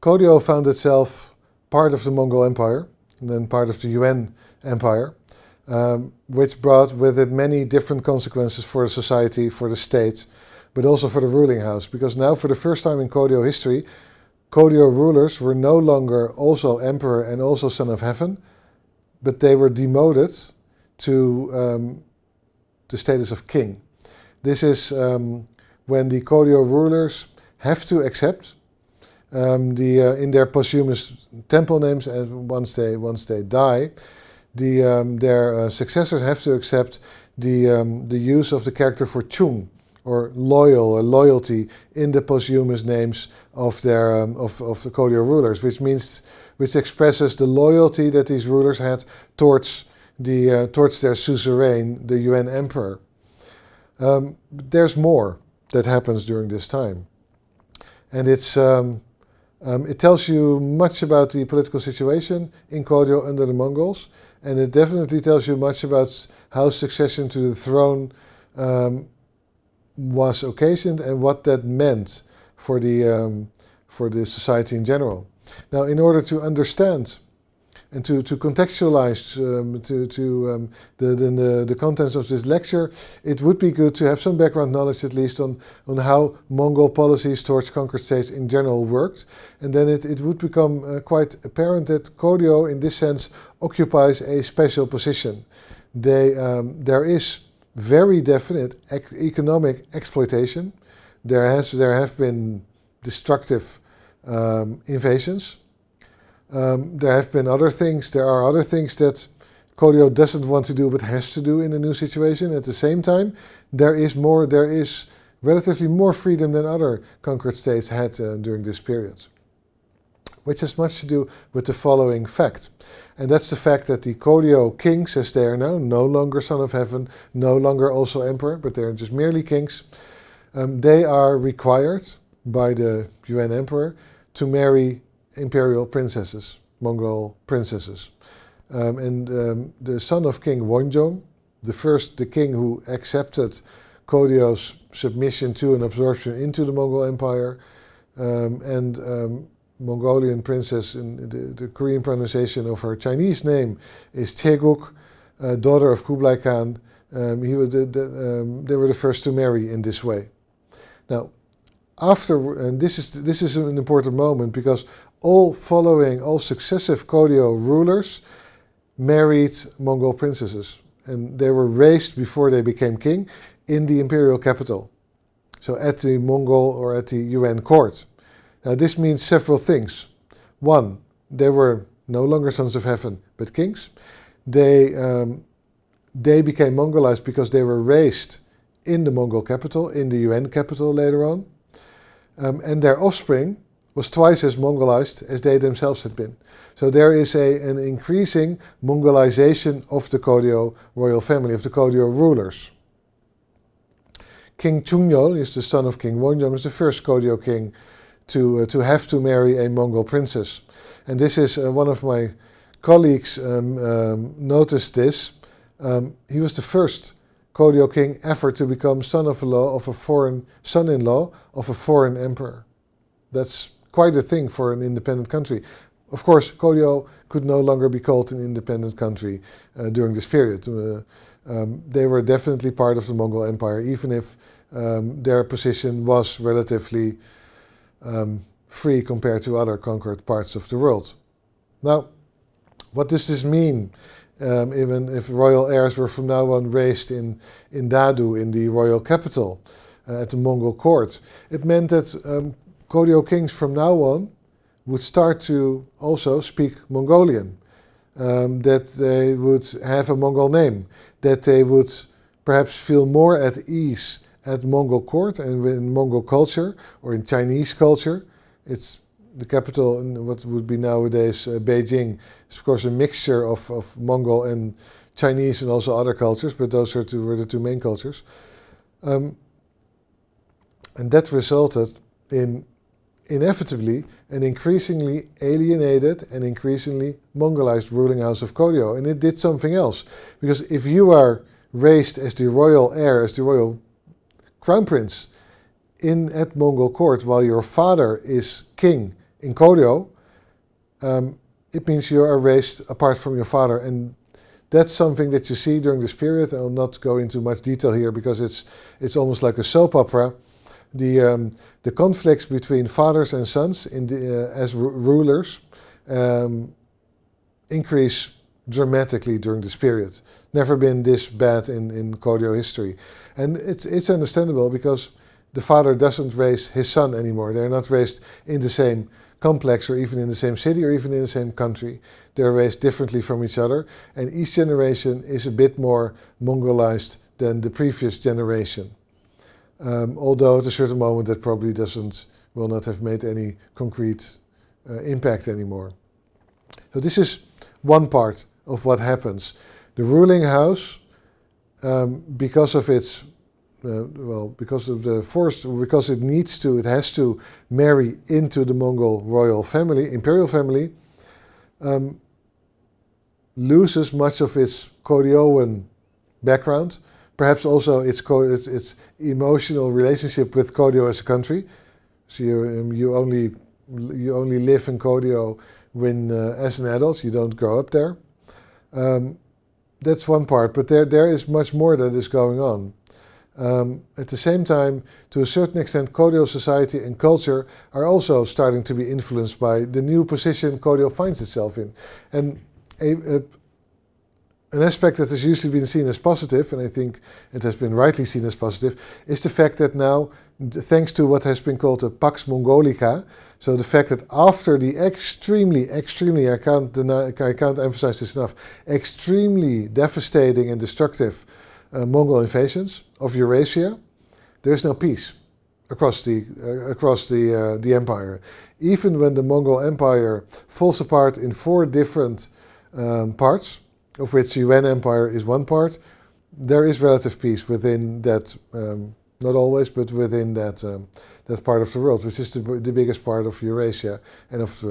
Koryo found itself part of the Mongol Empire and then part of the Yuan Empire, which brought with it many different consequences for the society, for the state, but also for the ruling house. Because now, for the first time in Koryo history, Koryo rulers were no longer also emperor and also son of heaven, but they were demoted to the status of king. This is when the Koryo rulers have to accept in their posthumous temple names, and once they die, their successors have to accept the use of the character for chung, or loyal or loyalty, in the posthumous names of their of the Koryo rulers, which expresses the loyalty that these rulers had towards their suzerain, the Yuan emperor. There's more that happens during this time, and it tells you much about the political situation in Koryo under the Mongols, and it definitely tells you much about how succession to the throne was occasioned and what that meant for the society in general. Now, in order to understand and to contextualize the contents of this lecture, it would be good to have some background knowledge, at least, on how Mongol policies towards conquered states in general worked. And then it would become quite apparent that Koryo, in this sense, occupies a special position. There is very definite economic exploitation. There have been destructive invasions. There have been other things. There are other things that Koryo doesn't want to do but has to do in a new situation. At the same time, there is relatively more freedom than other conquered states had during this period, which has much to do with the following fact. And that's the fact that the Koryo kings, as they are now, no longer son of heaven, no longer also emperor, but they're just merely kings. They are required by the Yuan emperor to marry imperial princesses, Mongol princesses. The son of King Wonjong, the king who accepted Koryo's submission to and absorption into the Mongol Empire, and Mongolian princess, in the Korean pronunciation of her Chinese name is Taeguk, daughter of Kublai Khan. They were the first to marry in this way. Now, and this is an important moment, because all successive Koryo rulers married Mongol princesses, and they were raised before they became king in the imperial capital, so at the Mongol or at the Yuan court. Now, this means several things. One, they were no longer sons of heaven, but kings. They became Mongolized because they were raised in the Mongol capital, in the Yuan capital later on. And their offspring was twice as Mongolized as they themselves had been. So there is an increasing Mongolization of the Koryo royal family, of the Koryo rulers. King Chungnyeol is the son of King Wonjong, is the first Koryo king to have to marry a Mongol princess. And this is one of my colleagues noticed this. He was the first Koryo king ever to become son-in-law of a foreign emperor. That's quite a thing for an independent country. Of course, Koryo could no longer be called an independent country during this period. They were definitely part of the Mongol Empire, even if their position was relatively free compared to other conquered parts of the world. Now, what does this mean? Even if royal heirs were from now on raised in Dadu, in the royal capital, at the Mongol court, it meant that Koryo kings from now on would start to also speak Mongolian, that they would have a Mongol name, that they would perhaps feel more at ease at Mongol court and in Mongol culture, or in Chinese culture. It's the capital in what would be nowadays Beijing. It's of course a mixture of Mongol and Chinese and also other cultures, but those were the two main cultures. And that resulted in inevitably an increasingly alienated and increasingly Mongolized ruling house of Koryo. And it did something else, because if you are raised as the royal heir, as the royal crown prince at Mongol court, while your father is king In Kodio, it means you are raised apart from your father, and that's something that you see during this period. I'll not go into much detail here because it's almost like a soap opera. The conflicts between fathers and sons as rulers increase dramatically during this period. Never been this bad in Kodio history. And it's understandable because the father doesn't raise his son anymore. They're not raised in the same complex or even in the same city or even in the same country. They're raised differently from each other, and each generation is a bit more Mongolized than the previous generation. Although at a certain moment that probably will not have made any concrete impact anymore. So this is one part of what happens. The ruling house, because of its, because of the force, because it has to marry into the Mongol royal family, imperial family, loses much of its Kodioan background, perhaps also its emotional relationship with Kodio as a country. So you only live in Kodio when as an adult. You don't grow up there. That's one part, but there is much more that is going on. At the same time, to a certain extent, Kodio society and culture are also starting to be influenced by the new position Kodio finds itself in. And an aspect that has usually been seen as positive, and I think it has been rightly seen as positive, is the fact that now, thanks to what has been called a Pax Mongolica, so the fact that after the extremely, I can't emphasize this enough, extremely devastating and destructive Mongol invasions of Eurasia, there is now peace across the empire. Even when the Mongol Empire falls apart in 4 different parts, of which the Yuan Empire is one part, there is relative peace within that, not always, but within that part of the world, which is the biggest part of Eurasia and of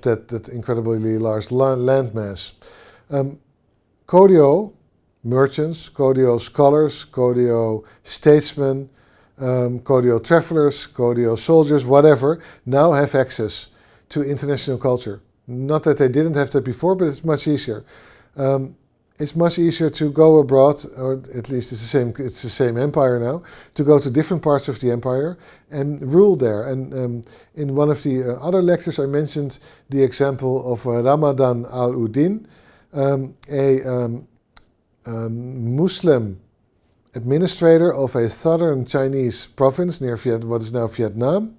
that incredibly large landmass. Kodio merchants, Kodio scholars, Kodio statesmen, Kodio travelers, Kodio soldiers, whatever, now have access to international culture. Not that they didn't have that before, but it's much easier. It's much easier to go abroad, or at least it's the same empire now, to go to different parts of the empire and rule there. And in one of the other lectures, I mentioned the example of Ramadan al-Uddin, a Muslim administrator of a southern Chinese province near what is now Vietnam,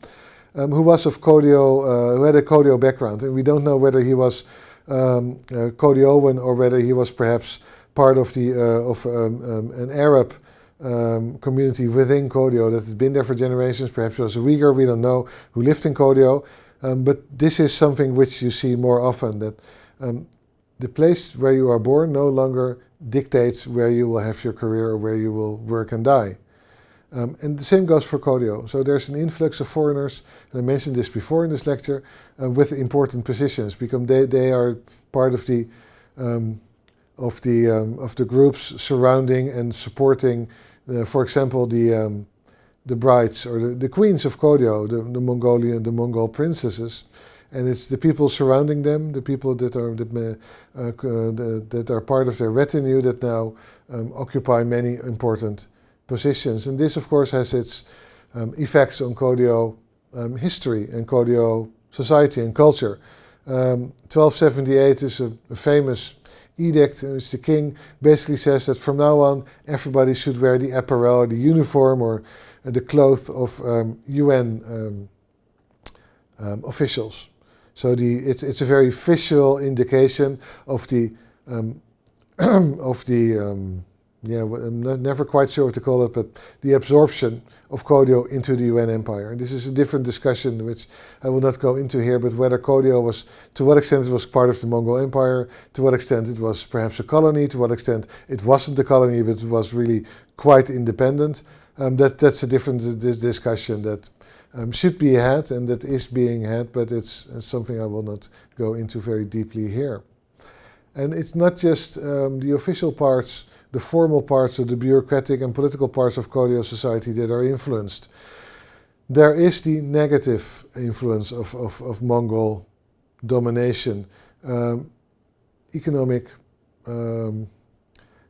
who was of Kodio, who had a Kodio background, and we don't know whether he was Kodioan or whether he was perhaps part of an Arab community within Kodio that had been there for generations. Perhaps he was a Uyghur, we don't know, who lived in Kodio. But this is something which you see more often, that the place where you are born no longer dictates where you will have your career or where you will work and die. And the same goes for Kodio. So there's an influx of foreigners, and I mentioned this before in this lecture, with important positions, because they are part of the groups surrounding and supporting, for example, the brides or the queens of Kodio, the Mongol princesses, and it's the people surrounding them, the people that are part of their retinue that now occupy many important positions. And this, of course, has its effects on Kodio history and Kodio society and culture. 1278 is a famous edict in which the king basically says that from now on everybody should wear the apparel, the uniform, or the clothes of UN officials. So it's a very visual indication of the I'm never quite sure what to call it, but the absorption of Kodio into the Yuan Empire. And this is a different discussion, which I will not go into here, but whether Kodio was, to what extent it was part of the Mongol Empire, to what extent it was perhaps a colony, to what extent it wasn't a colony, but it was really quite independent. That's a different discussion that should be had and that is being had, but it's something I will not go into very deeply here. And it's not just the official parts, the formal parts of the bureaucratic and political parts of Kodio society that are influenced. There is the negative influence of Mongol domination, economic, the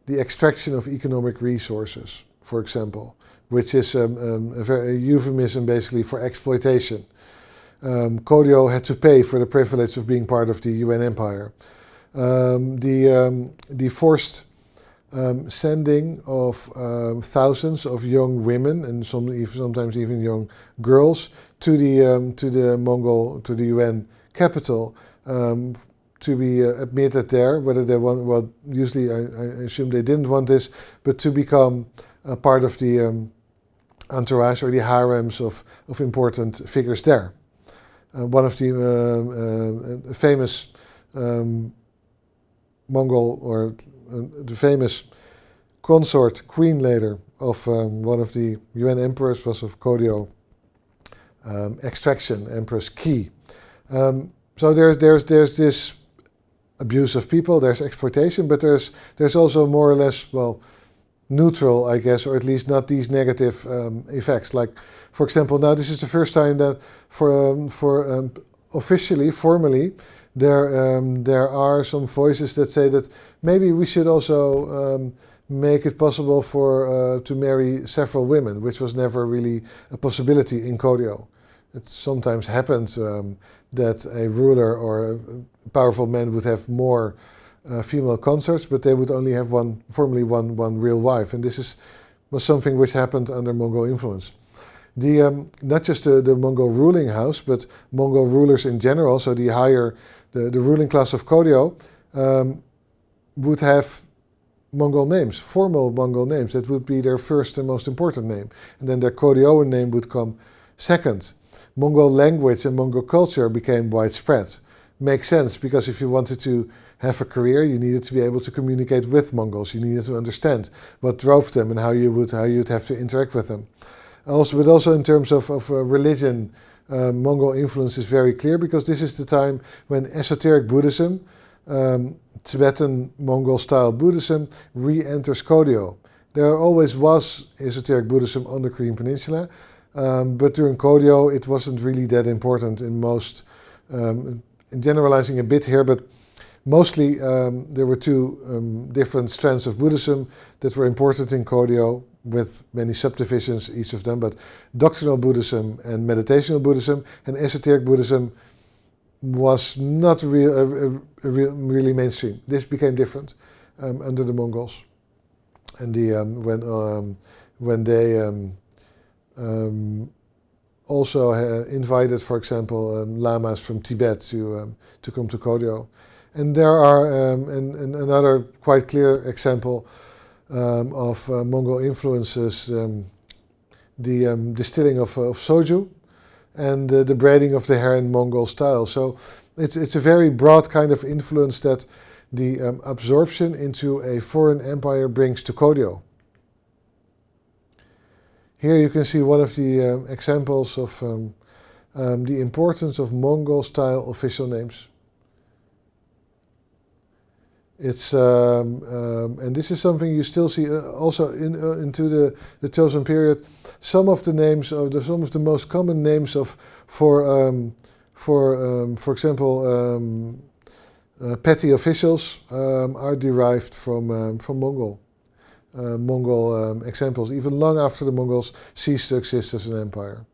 extraction of economic resources, for example, which is a euphemism basically for exploitation. Koryo had to pay for the privilege of being part of the Yuan Empire. The forced sending of thousands of young women and sometimes even young girls to the Yuan capital to be admitted there, whether they want, well, usually I assume they didn't want this, but to become a part of the entourage or the harems of important figures there. One of the famous Mongol, or the famous consort, queen later, of one of the Yuan emperors was of Koryo extraction, Empress Qi. So there's this abuse of people, there's exploitation, but there's also more or less, well, neutral, I guess, or at least not these negative effects. Like, for example, now this is the first time that for officially, formally, there are some voices that say that maybe we should also make it possible for to marry several women, which was never really a possibility in Koryo. It sometimes happened that a ruler or a powerful man would have more female consorts, but they would only have formally one real wife, and this was something which happened under Mongol influence. Not just the Mongol ruling house, but Mongol rulers in general, so the ruling class of Koryo, would have Mongol names, formal Mongol names. That would be their first and most important name, and then their Koryoan name would come second. Mongol language and Mongol culture became widespread. Makes sense, because if you wanted to have a career, you needed to be able to communicate with Mongols. You needed to understand what drove them and how you'd have to interact with them. But also in terms of religion, Mongol influence is very clear, because this is the time when esoteric Buddhism, Tibetan Mongol-style Buddhism, re-enters Koryo. There always was esoteric Buddhism on the Korean Peninsula, but during Koryo it wasn't really that important in most, generalizing a bit here, but mostly there were two different strands of Buddhism that were important in Koryo, with many subdivisions, each of them, but doctrinal Buddhism and meditational Buddhism, and esoteric Buddhism was not really mainstream. This became different under the Mongols, and when they also invited, for example, lamas from Tibet to come to Koryo. And there are another quite clear example of Mongol influences, the distilling of soju and the braiding of the hair in Mongol style. So it's a very broad kind of influence that the absorption into a foreign empire brings to Koryo. Here you can see one of the examples of the importance of Mongol-style official names. It's and this is something you still see also into the Chosun period. Some of the names of some of the most common names for example petty officials are derived from Mongol. Mongol examples, even long after the Mongols ceased to exist as an empire.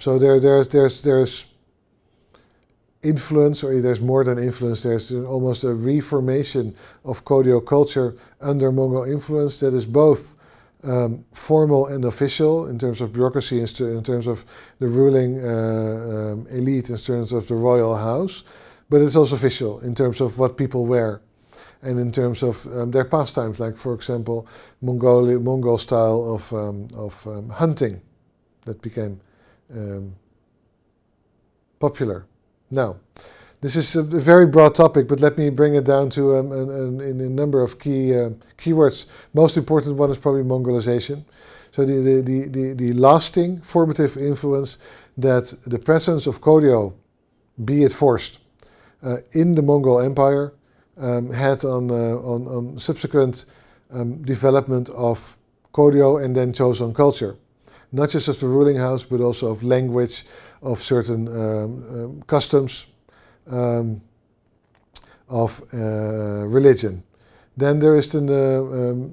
So there's influence, or there's more than influence. There's almost a reformation of Koryo culture under Mongol influence that is both formal and official in terms of bureaucracy, in terms of the ruling elite, in terms of the royal house, but it's also official in terms of what people wear and in terms of their pastimes, like, for example, Mongol style of hunting that became popular. Now, this is a very broad topic, but let me bring it down to in a number of keywords. Most important one is probably Mongolization. So the lasting formative influence that the presence of Koryo, be it forced, in the Mongol Empire had on subsequent development of Goryeo and then Joseon culture. Not just of the ruling house, but also of language, of certain customs, of religion. Then there is the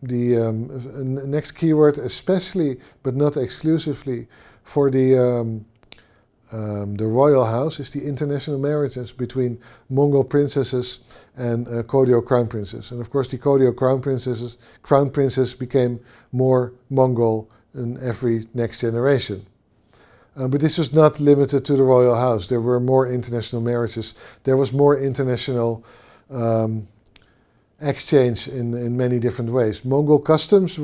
next keyword, especially but not exclusively for the royal house, is the international marriages between Mongol princesses and Goryeo crown princes. And of course the Goryeo crown princess became more Mongol in every next generation. But this was not limited to the royal house. There were more international marriages. There was more international exchange in many different ways. Mongol customs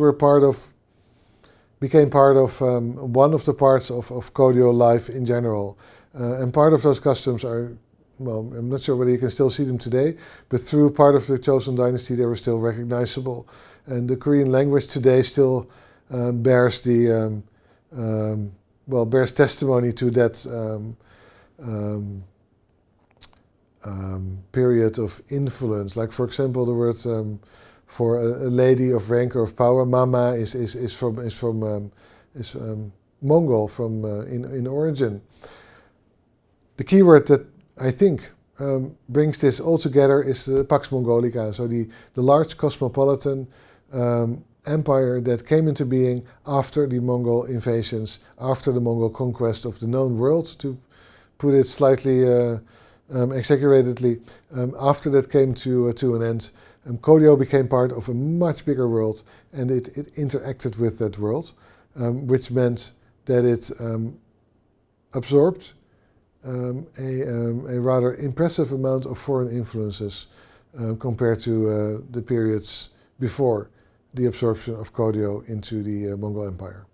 became part of one of the parts of Goryeo life in general. And part of those customs are, well, I'm not sure whether you can still see them today, but through part of the Joseon dynasty they were still recognizable. And the Korean language today still bears bears testimony to that period of influence. Like for example, the word for a lady of rank or of power, mama, is Mongol in origin. The key word that I think brings this all together is the Pax Mongolica, so the large cosmopolitan empire that came into being after the Mongol invasions, after the Mongol conquest of the known world, to put it slightly exaggeratedly. After that came to an end, Goryeo became part of a much bigger world, and it interacted with that world, which meant that it absorbed a rather impressive amount of foreign influences compared to the periods before the absorption of Goryeo into the Mongol Empire.